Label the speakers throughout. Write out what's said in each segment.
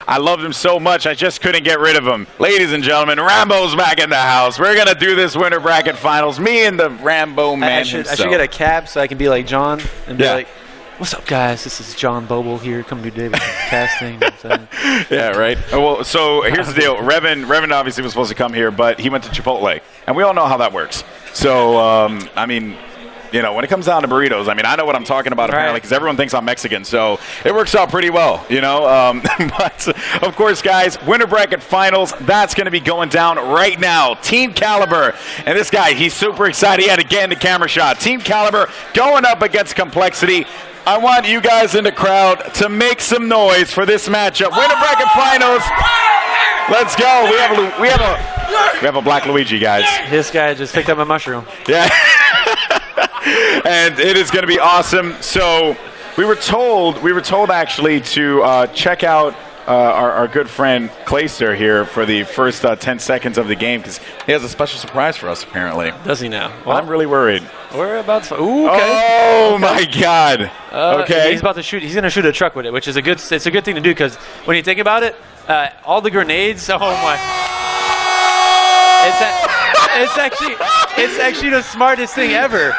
Speaker 1: I loved him so much, I just couldn't get rid of him. Ladies and gentlemen, Rambo's back in the house. We're going to do this winter bracket finals. Me and the Rambo man himself.
Speaker 2: I should get a cap so I can be like John and be like, what's up, guys? This is John Boble here. Come to David casting.
Speaker 1: Yeah, right. Well, so here's the deal. Revan obviously was supposed to come here, but he went to Chipotle. And we all know how that works. So, I mean, you know, when it comes down to burritos, I mean, I know what I'm talking about apparently because everyone thinks I'm Mexican. So it works out pretty well, you know. But, of course, guys, winter bracket finals, that's going to be going down right now. Team Kaliber. And this guy, he's super excited. He had to get in the camera shot. Team Kaliber going up against Complexity. I want you guys in the crowd to make some noise for this matchup. Winter bracket finals. Let's go. We have a black Luigi, guys.
Speaker 2: This guy just picked up a mushroom.
Speaker 1: Yeah. And it is going to be awesome. So we were told actually to check out our good friend Kaliber here for the first 10 seconds of the game because he has a special surprise for us apparently.
Speaker 2: Does he now?
Speaker 1: Well, I'm really worried.
Speaker 2: We're about to. Ooh, okay.
Speaker 1: Oh my God. Okay.
Speaker 2: He's about to shoot. He's going to shoot a truck with it, which is it's a good thing to do because when you think about it, all the grenades. Oh my. It's actually the smartest thing ever.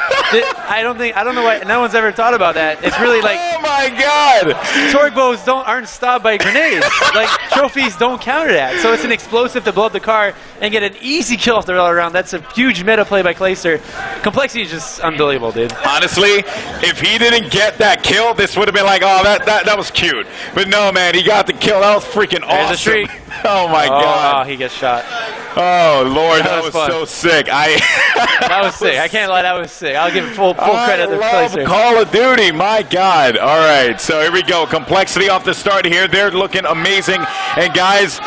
Speaker 2: I don't know why no one's ever thought about that. It's really like,
Speaker 1: oh my God,
Speaker 2: torque bows aren't stopped by grenades. Like trophies don't counter that. So it's an explosive to blow up the car and get an easy kill off the rail around. That's a huge meta play by Kaliber. Complexity is just unbelievable, dude.
Speaker 1: Honestly, if he didn't get that kill, this would have been like, oh, that was cute. But no, man, he got the kill. That was freaking awesome. Oh my God.
Speaker 2: Oh, he gets shot.
Speaker 1: Oh Lord, that was so sick.
Speaker 2: That was sick. I can't lie, that was sick. I'll give it full credit to Kaliber.
Speaker 1: Call of Duty, my God. All right, so here we go. Complexity off the start here. They're looking amazing. And guys,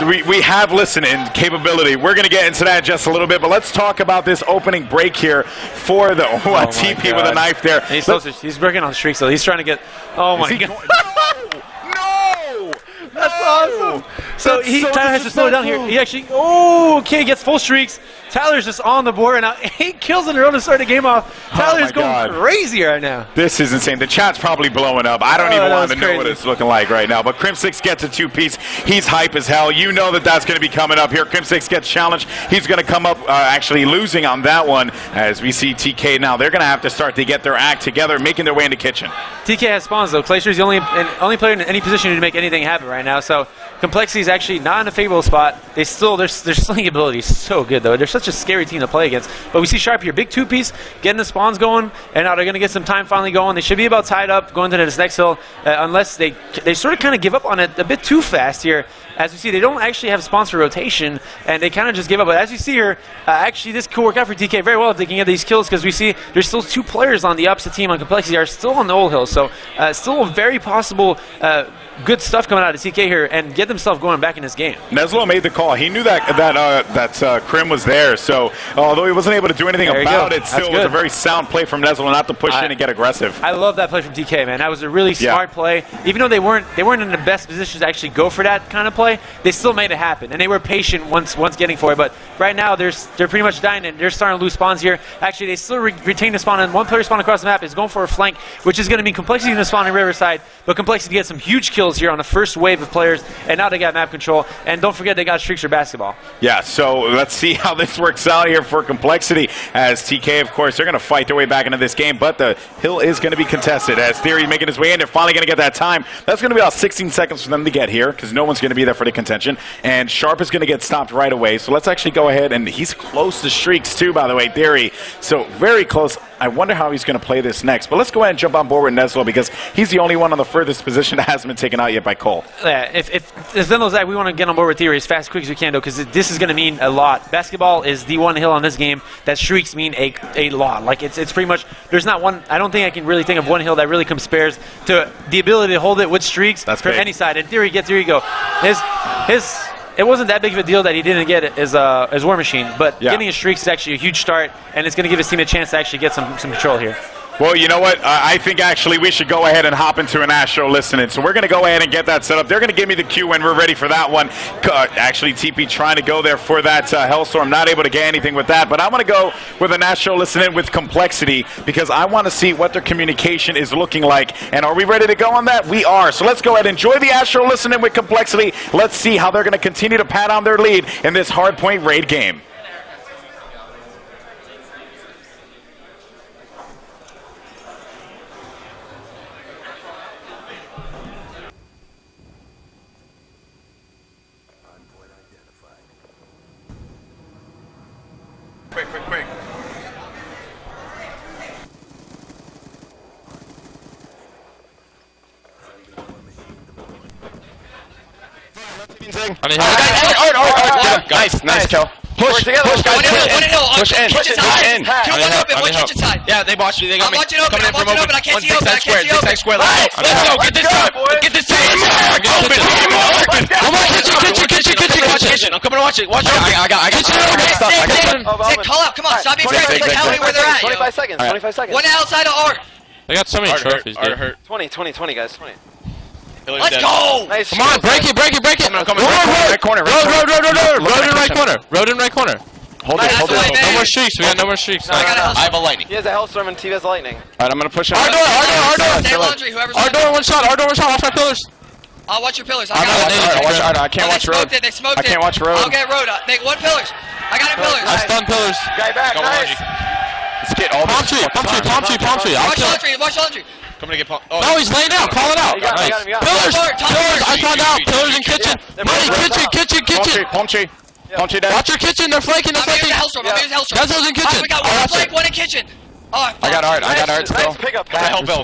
Speaker 1: we have listening capability. We're going to get into that in just a little bit, but let's talk about this opening break here for the TP with a knife there.
Speaker 2: He's breaking on streaks, though. He's trying to get. Oh my God.
Speaker 1: No!
Speaker 2: That's awesome. So Tyler has to slow it down here. He actually, gets full streaks. Tyler's just on the board, and now 8 kills in a row to start the game off. Tyler's going crazy right now.
Speaker 1: This is insane. The chat's probably blowing up. I don't even want to know what it's looking like right now. But Crim6 gets a 2-piece. He's hype as hell. You know that's going to be coming up here. Crim6 gets challenged. He's going to come up actually losing on that one. As we see TK now, they're going to have to start to get their act together, making their way into kitchen.
Speaker 2: TK has spawns, though. Kaliber's the only player in any position to make anything happen right now. So Complexity is actually not in a favorable spot. Their sling ability is so good, though. They're such a scary team to play against. But we see Sharp here, big 2-piece, getting the spawns going, and now they're going to get some time finally going. They should be about tied up going to this next hill, unless they sort of kind of give up on it a bit too fast here. As we see, they don't actually have spawns for rotation, and they kind of just give up. But as you see here, actually this could work out for TK very well if they can get these kills, because we see there's still 2 players on the opposite team on Complexity are still on the old hill. So still a very possible good stuff coming out of TK here and get themselves going back in this game.
Speaker 1: Neslo made the call. He knew that Krim was there. So although he wasn't able to do anything about it, still was a very sound play from Neslo not to push in and get aggressive.
Speaker 2: I love that play from TK, man. That was a really smart play. Even though they weren't in the best position to actually go for that kind of play, they still made it happen, and they were patient once getting for it. But right now they're pretty much dying, and they're starting to lose spawns here. Actually, they still retain the spawn, and one player spawn across the map is going for a flank, which is going to be Complexity in the spawn in Riverside. But Complexity gets some huge kills here on the first wave of players, and now they got map control. And don't forget they got streaks for basketball. Yeah, so let's see how this works out here for Complexity. As TK, of course, they're going to fight their way back into this game, but the hill is going to be contested. As Theory making his way in, they're finally going to get that time. That's going to be about 16 seconds for them to get here, because no one's going to be there for the contention. And Sharp is going to get stopped right away. So let's actually go ahead, and he's close to streaks too, by the way, Theory. So very close. I wonder how he's going to play this next. But let's go ahead and jump on board with Neslo, because he's the only one on the furthest position that hasn't been taken out yet by Cole. Yeah, if Zenlo's that, we want to get on board with Theory as fast as quick as we can, though, because this is going to mean a lot. Basketball is the one hill on this game that streaks mean a lot. Like, it's pretty much, there's not one, I don't think I can really think of one hill that really compares to the ability to hold it with streaks from any side. And Theory, there you go. It wasn't that big of a deal that he didn't get it as War Machine, but getting his streaks is actually a huge start, and it's going to give his team a chance to actually get some control here.
Speaker 1: Well, you know what? I think actually we should go ahead and hop into an Astro listening. So we're going to go ahead and get that set up. They're going to give me the cue when we're ready for that one. Actually, TP trying to go there for that Hellstorm. Not able to get anything with that. But I want to go with an Astro listening with Complexity because I want to see what their communication is looking like. And are we ready to go on that? We are. So let's go ahead and enjoy the Astro listening with Complexity. Let's see how they're going to continue to pat on their lead in this hardpoint raid game. Quick. Nice kill. Push in.
Speaker 3: Yeah, they watched me. They got me.
Speaker 4: I'm watching open. I can't see open.
Speaker 3: Let's go. Get this time. Get this time. Come on, kitchen. I'm coming to watch it. Watch it. I got
Speaker 4: Zig, call up. Come on, stop being crazy. Tell me where they're at.
Speaker 5: 25 seconds. 25 seconds.
Speaker 4: One outside of Art.
Speaker 3: They got so many trophies, dude.
Speaker 5: 20, guys. 20.
Speaker 4: Let's go!
Speaker 5: Nice.
Speaker 3: Come on, break it.
Speaker 1: Come on. Right corner.
Speaker 3: Road in right corner.
Speaker 5: Hold it.
Speaker 3: No more streaks. We got no more streaks.
Speaker 4: I
Speaker 3: have a lightning.
Speaker 5: He has a Hellstorm and T has lightning.
Speaker 1: Alright, I'm gonna push him.
Speaker 4: Stay laundry, whoever's
Speaker 3: Our door, one shot. Watch my pillars.
Speaker 4: I'll watch your pillars.
Speaker 1: I can't watch road.
Speaker 4: They smoked it.
Speaker 1: I can't watch road.
Speaker 4: I'll get road. They one pillars. I got it pillars.
Speaker 3: I stun pillars.
Speaker 5: Guy back, nice.
Speaker 1: Let's get all
Speaker 3: Palm tree.
Speaker 4: Watch laundry.
Speaker 3: Coming to get palm. No, he's laying down. Call it out.
Speaker 5: You got him.
Speaker 3: Pillars. I found out. Pillars in kitchen. Money, kitchen.
Speaker 1: Palm tree dead.
Speaker 3: Watch your kitchen. They're flaking.
Speaker 4: I'm using Hellstorm.
Speaker 3: Guzzles in kitchen.
Speaker 4: We got one flank, one in kitchen.
Speaker 1: I got art still.
Speaker 5: Nice pickup.
Speaker 3: Coming to help Bill.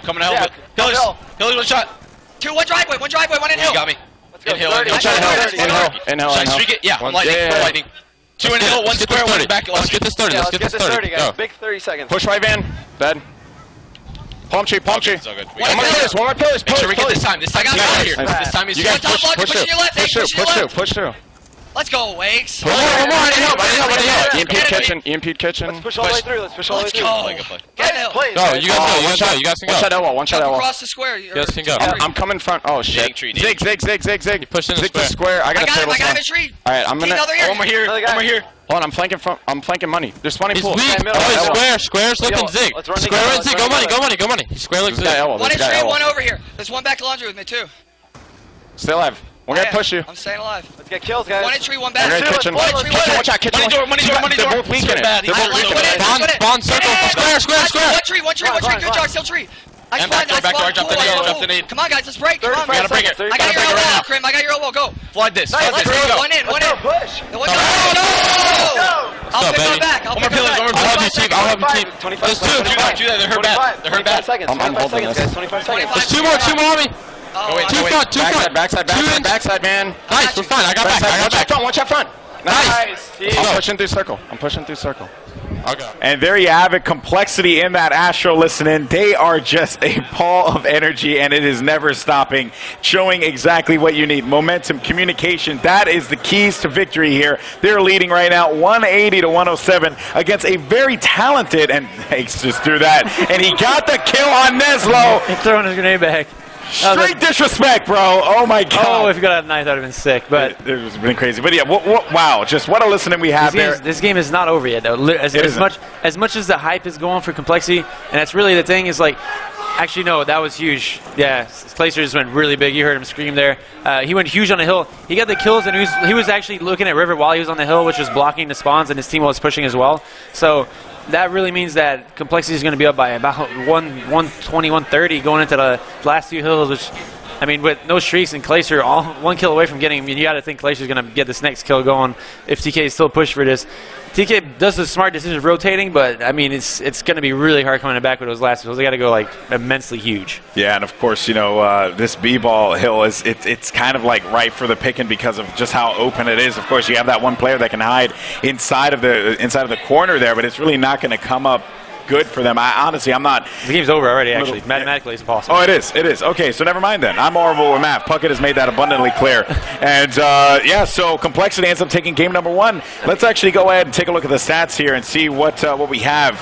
Speaker 3: Pillars, one shot.
Speaker 4: One driveway, one in hill.
Speaker 3: You got me.
Speaker 5: Let's go.
Speaker 3: In hill.
Speaker 1: In hill.
Speaker 3: Streak it. Yeah, I'm lightning. Two in hill, one square, one back. Let's get this 30.
Speaker 5: Let's get this 30, guys. Big 30 seconds.
Speaker 1: Push right van. Dead. Palm tree.
Speaker 3: One more pillars. Make sure we get this time. This time is right here. This time is here.
Speaker 1: Push through.
Speaker 4: Let's go, Wakes.
Speaker 3: One more. I need help.
Speaker 1: EMP kitchen.
Speaker 5: Let's push all the way through.
Speaker 4: Let's go. Get the hill.
Speaker 3: Go, you guys can go.
Speaker 1: One shot L wall.
Speaker 4: Across the square.
Speaker 3: You guys can go.
Speaker 1: I'm coming front. Oh shit. Zig.
Speaker 3: You push in the square.
Speaker 1: I got
Speaker 4: him. I got him in tree.
Speaker 1: Alright, I'm gonna.
Speaker 3: One more here.
Speaker 1: Hold on, I'm flanking money. There's money pool.
Speaker 3: He's weak. Square's looking Zig. Square and Zig. Go money. Square looks Zig.
Speaker 4: One in tree, one over here. There's one back to laundry with me too.
Speaker 1: Stay alive. We're gonna push you.
Speaker 4: I'm staying alive.
Speaker 5: Let's get kills, guys.
Speaker 4: One in tree, one back.
Speaker 1: Kitchen.
Speaker 4: One in tree, one back.
Speaker 1: Watch out, kitchen.
Speaker 3: Money door.
Speaker 1: They're both weak in it.
Speaker 3: Bond circle. Square.
Speaker 4: One tree. Good job, still tree. I
Speaker 3: back door.
Speaker 4: Come on, guys, let's break. Come on,
Speaker 3: we gotta break it.
Speaker 4: I got your elbow, Krim. I got your elbow. Go.
Speaker 3: Flood this.
Speaker 4: Let's go. One in.
Speaker 5: Push.
Speaker 4: No! I'll pick one back. I'll
Speaker 3: help you, team. There's two. Do that. They're hurt bad.
Speaker 5: I'm holding this. 25 seconds.
Speaker 3: There's two more, homie. Two front.
Speaker 1: Backside, man.
Speaker 3: Nice, we're fine. I got back.
Speaker 1: Watch out front. Nice. I'm pushing through circle. Okay. And there you have it, Complexity in that Astro listening. They are just a ball of energy, and it is never stopping, showing exactly what you need. Momentum, communication, that is the keys to victory here. They're leading right now 180 to 107 against a very talented, and Hanks just threw that, and he got the kill on Neslo.
Speaker 2: He's throwing his grenade back.
Speaker 1: Straight disrespect, bro. Oh, my God.
Speaker 2: Oh, if you got a knife, that would have been sick. But
Speaker 1: it was been crazy. But, yeah, wow. Just what a listening we have there.
Speaker 2: This game is not over yet, though. As much as the hype is going for Complexity, and that's really the thing, is like, actually, no, that was huge. Yeah, Placer just went really big. You heard him scream there. He went huge on the hill. He got the kills, and he was actually looking at River while he was on the hill, which was blocking the spawns, and his team was pushing as well. So that really means that Complexity is going to be up by about 120, 130 going into the last two hills, which, I mean, with no streaks and Glacier all one kill away from getting him, you got to think Glacier's going to get this next kill going if TK is still pushed for this. TK does the smart decision of rotating, but, I mean, it's going to be really hard coming back with those last kills. They got to go, like, immensely huge. Yeah, and, of course, you know, this B-ball hill, it's kind of, like, ripe for the picking because of just how open it is. Of course, you have that one player that can hide inside of the corner there, but it's really not going to come up good for them. Honestly, I'm not. The game's over already, actually. Mathematically, it's impossible.
Speaker 1: Oh, it is. Okay, so never mind then. I'm horrible with math. Puckett has made that abundantly clear. And, yeah, so Complexity ends up taking game number one. Let's actually go ahead and take a look at the stats here and see what we have.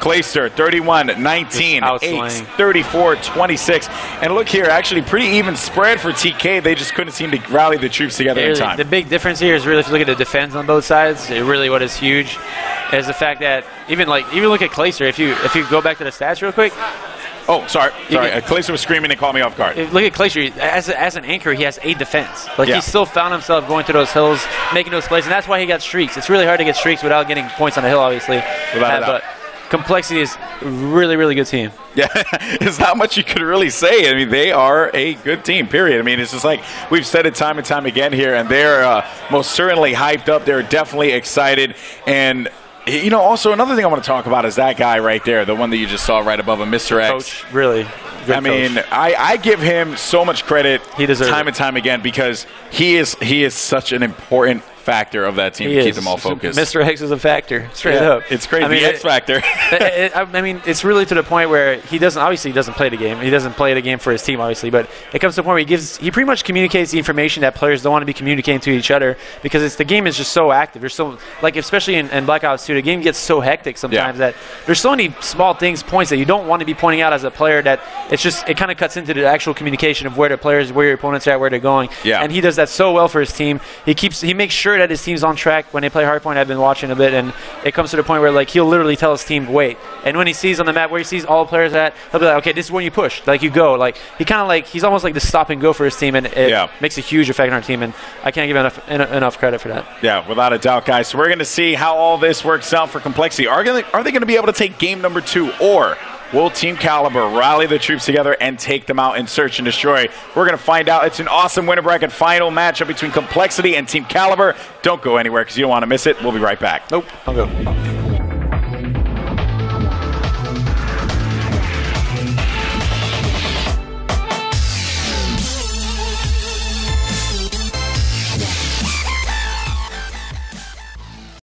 Speaker 1: Clayster, 31-19, Ace, 34-26. And look here, actually pretty even spread for TK. They just couldn't seem to rally the troops together in time.
Speaker 2: The big difference here is really, if you look at the defense on both sides, really what is huge is the fact that even look at Clayster. If you go back to the stats real quick.
Speaker 1: Oh, sorry. Clayster was screaming and called me off guard.
Speaker 2: Look at Clayster. As an anchor, he has 8 defense. He still found himself going to those hills, making those plays, and that's why he got streaks. It's really hard to get streaks without getting points on the hill, obviously.
Speaker 1: Without a doubt.
Speaker 2: But Complexity is a really, really good team.
Speaker 1: Yeah, there's not much you could really say. I mean, they are a good team, period. I mean, it's just like we've said it time and time again here, and they're most certainly hyped up. They're definitely excited. And, you know, also another thing I want to talk about is that guy right there, the one that you just saw right above him, Mr. X.
Speaker 2: Coach, really. Good coach.
Speaker 1: I give him so much credit
Speaker 2: he deserves
Speaker 1: time and time again because he is such an important factor of that team to keep them all focused.
Speaker 2: Mr. X is a factor, straight up.
Speaker 1: It's crazy. The X factor.
Speaker 2: It's really to the point where he doesn't play the game. He doesn't play the game for his team, obviously, but it comes to the point where he pretty much communicates the information that players don't want to be communicating to each other because the game is just so active. There's so, like, especially in Black Ops 2, the game gets so hectic sometimes that there's so many small points that you don't want to be pointing out as a player that it kind of cuts into the actual communication of where your opponents are at, where they're going. Yeah. And he does that so well for his team. He makes sure that his team's on track when they play Hardpoint. I've been watching a bit, and it comes to the point where, like, he'll literally tell his team, wait. And when he sees on the map where he sees all the players at, he'll be like, okay, this is when you push. Like, you go. Like, he's almost like the stop and go for his team, and it makes a huge effect on our team, and I can't give enough credit for that. Yeah, without a doubt, guys. So we're going to see how all this works out for Complexity. Are they going to be able to take game number 2, or will Team Kaliber rally the troops together and take them out and search and destroy? We're going to find out. It's an awesome winner bracket final matchup between Complexity and Team Kaliber. Don't go anywhere because you don't want to miss it. We'll be right back. Nope. I'll go.